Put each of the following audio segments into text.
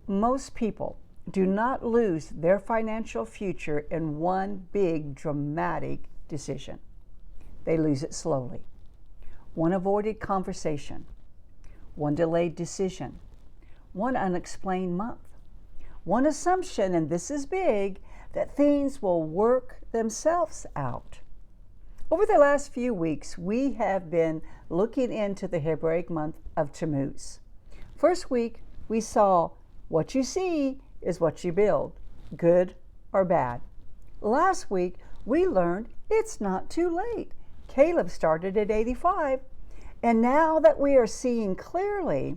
Most people do not lose their financial future in one big dramatic decision. They lose it slowly. One avoided conversation, one delayed decision, one unexplained month, one assumption, and this is big, that things will work themselves out. Over the last few weeks, we have been looking into the Hebraic month of Tammuz. First week, we saw what you see is what you build, good or bad. Last week, we learned it's not too late. Caleb started at 85, and now that we are seeing clearly,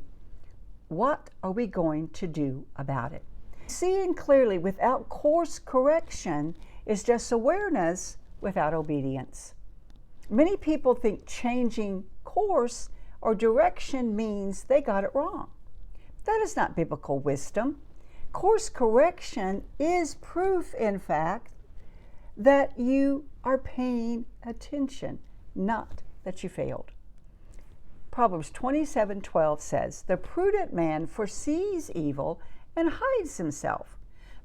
what are we going to do about it? Seeing clearly without course correction is just awareness without obedience. Many people think changing course or direction means they got it wrong. That is not biblical wisdom. Course correction is proof, in fact, that you are paying attention, not that you failed. Proverbs 27:12 says, "The prudent man foresees evil and hides himself,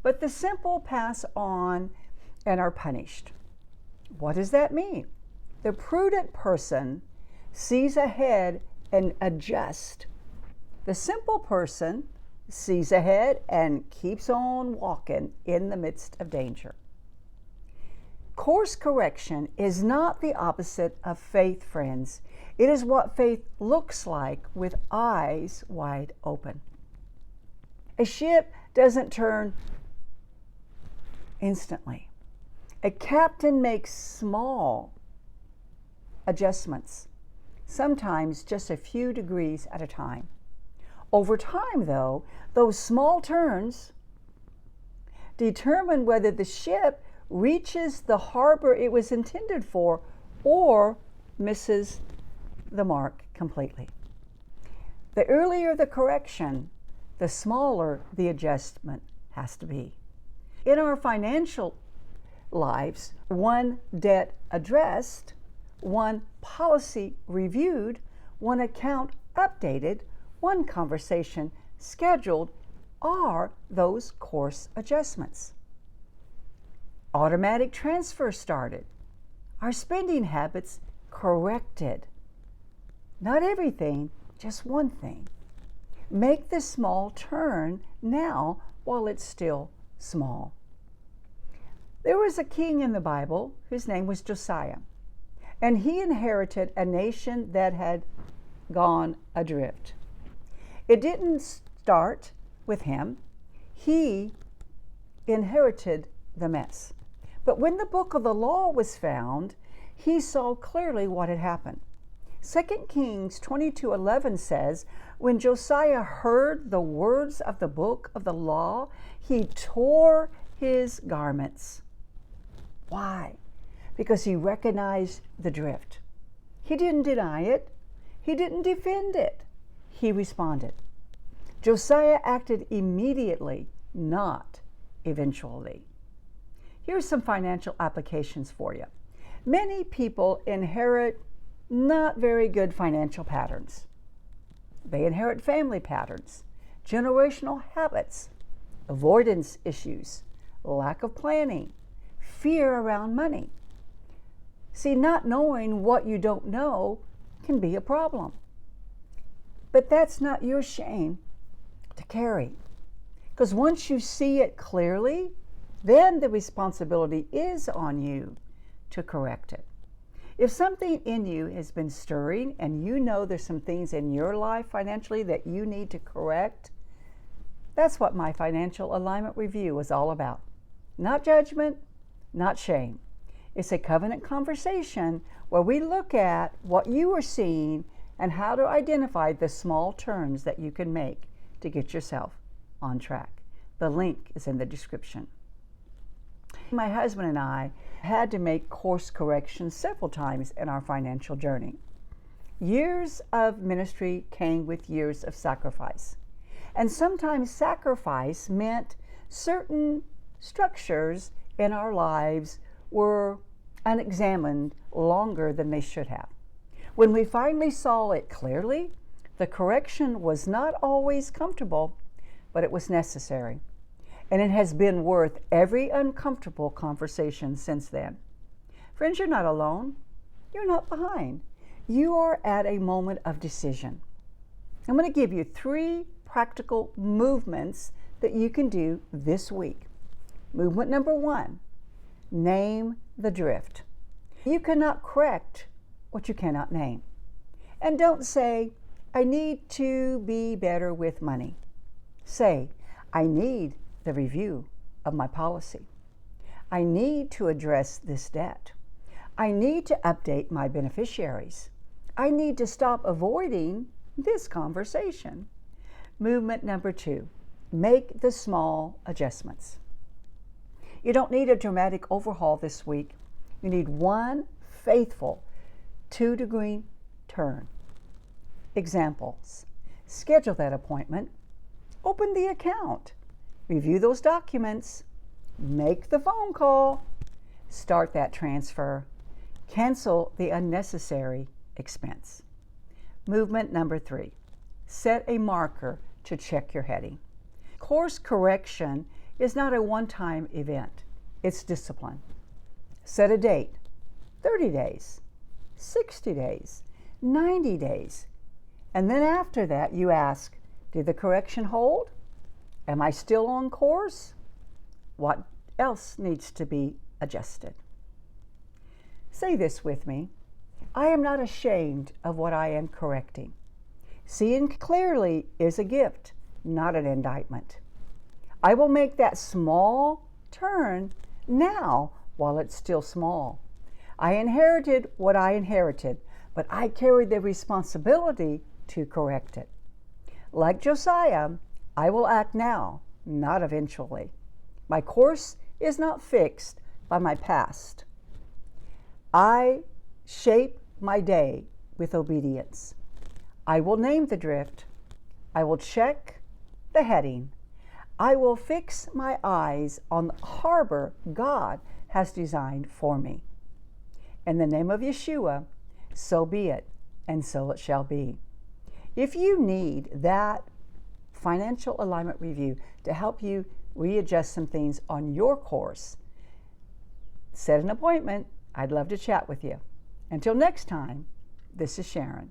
but the simple pass on and are punished." What does that mean? The prudent person sees ahead and adjusts. The simple person sees ahead and keeps on walking in the midst of danger. Course correction is not the opposite of faith, friends. It is what faith looks like with eyes wide open. A ship doesn't turn instantly. A captain makes small adjustments, sometimes just a few degrees at a time. Over time, though, those small turns determine whether the ship reaches the harbor it was intended for or misses the mark completely. The earlier the correction, the smaller the adjustment has to be. In our financial lives, one debt addressed, one policy reviewed, one account updated, one conversation scheduled are those course adjustments. Automatic transfer started. Our spending habits corrected. Not everything, just one thing. Make the small turn now while it's still small. There was a king in the Bible whose name was Josiah, and he inherited a nation that had gone adrift. It didn't start with him. He inherited the mess. But when the book of the law was found, he saw clearly what had happened. 2 Kings 22:11 says, when Josiah heard the words of the book of the law, he tore his garments. Why? Because he recognized the drift. He didn't deny it. He didn't defend it. He responded. Josiah acted immediately, not eventually. Here's some financial applications for you. Many people inherit not very good financial patterns. They inherit family patterns, generational habits, avoidance issues, lack of planning, fear around money. See, not knowing what you don't know can be a problem. But that's not your shame to carry. Because once you see it clearly, then the responsibility is on you to correct it. If something in you has been stirring and you know there's some things in your life financially that you need to correct, that's what my financial alignment review is all about. Not judgment, not shame. It's a covenant conversation where we look at what you are seeing and how to identify the small turns that you can make to get yourself on track. The link is in the description. My husband and I had to make course corrections several times in our financial journey. Years of ministry came with years of sacrifice. And sometimes sacrifice meant certain structures in our lives were unexamined longer than they should have. When we finally saw it clearly, the correction was not always comfortable, but it was necessary. And it has been worth every uncomfortable conversation since then. Friends, you're not alone. You're not behind. You are at a moment of decision. I'm going to give you 3 practical movements that you can do this week. Movement number 1, name the drift. You cannot correct what you cannot name. And don't say, I need to be better with money. Say, I need the review of my policy. I need to address this debt. I need to update my beneficiaries. I need to stop avoiding this conversation. Movement number 2, make the small adjustments. You don't need a dramatic overhaul this week. You need one faithful 2-degree turn. Examples: schedule that appointment, open the account, review those documents, make the phone call, start that transfer, cancel the unnecessary expense. Movement number 3, set a marker to check your heading. Course correction is not a one-time event. It's discipline. Set a date, 30 days, 60 days, 90 days. And then after that, you ask, did the correction hold? Am I still on course? What else needs to be adjusted? Say this with me. I am not ashamed of what I am correcting. Seeing clearly is a gift, not an indictment. I will make that small turn now while it's still small. I inherited what I inherited, but I carry the responsibility to correct it. Like Josiah, I will act now, not eventually. My course is not fixed by my past. I shape my day with obedience. I will name the drift. I will check the heading. I will fix my eyes on the harbor God has designed for me. In the name of Yeshua, so be it, and so it shall be. If you need that financial alignment review to help you readjust some things on your course, set an appointment. I'd love to chat with you. Until next time, this is Sharon.